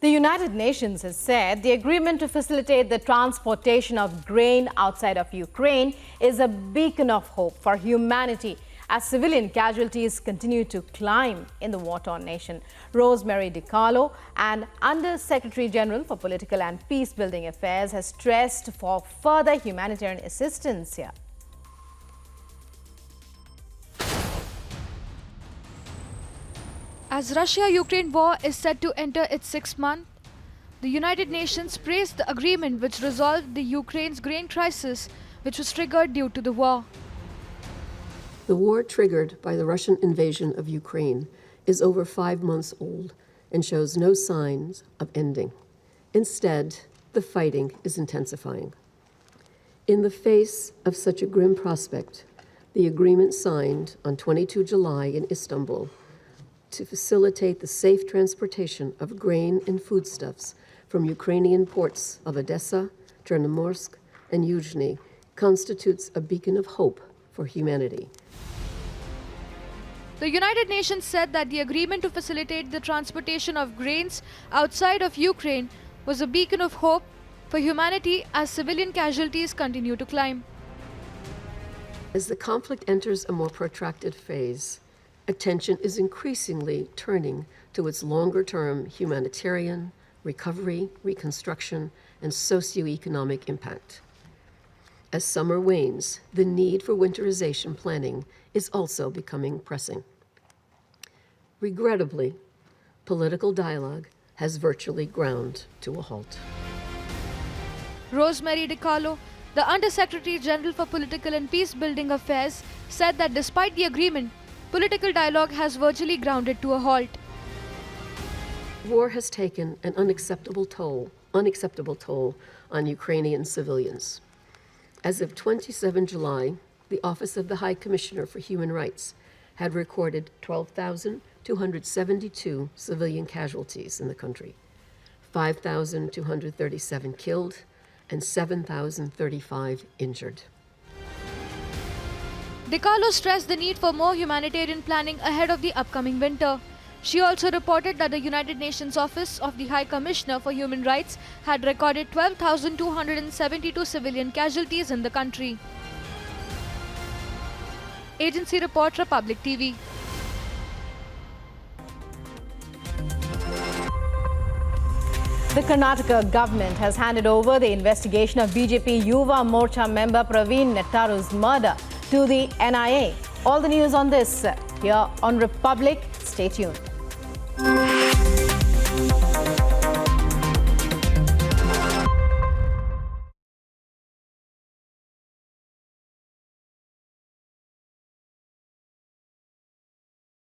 The United Nations has said the agreement to facilitate the transportation of grain outside of Ukraine is a beacon of hope for humanity as civilian casualties continue to climb in the war-torn nation. Rosemary DiCarlo, an Under-Secretary General for Political and Peace-Building Affairs, has stressed for further humanitarian assistance here. As Russia-Ukraine war is set to enter its 6th month, the United Nations praised the agreement which resolved the Ukraine's grain crisis, which was triggered due to the war. The war triggered by the Russian invasion of Ukraine is over 5 months old and shows no signs of ending. Instead, the fighting is intensifying. In the face of such a grim prospect, the agreement signed on 22 July in Istanbul to facilitate the safe transportation of grain and foodstuffs from Ukrainian ports of Odessa, Chernomorsk, and Yuzhny constitutes a beacon of hope for humanity. The United Nations said that the agreement to facilitate the transportation of grains outside of Ukraine was a beacon of hope for humanity as civilian casualties continue to climb. As the conflict enters a more protracted phase, attention is increasingly turning to its longer-term humanitarian, recovery, reconstruction, and socioeconomic impact. As summer wanes, the need for winterization planning is also becoming pressing. Regrettably, political dialogue has virtually ground to a halt. Rosemary DiCarlo, the Under-Secretary General for Political and Peace-Building Affairs, said that despite the agreement, political dialogue has virtually grounded to a halt. War has taken an unacceptable toll on Ukrainian civilians. As of 27 July, the Office of the High Commissioner for Human Rights had recorded 12,272 civilian casualties in the country, 5,237 killed, and 7,035 injured. DiCarlo stressed the need for more humanitarian planning ahead of the upcoming winter. She also reported that the United Nations Office of the High Commissioner for Human Rights had recorded 12,272 civilian casualties in the country. Agency Report, Republic TV. The Karnataka government has handed over the investigation of BJP Yuva Morcha member Praveen Nettaru's murder to the NIA. All the news on this here on Republic. Stay tuned.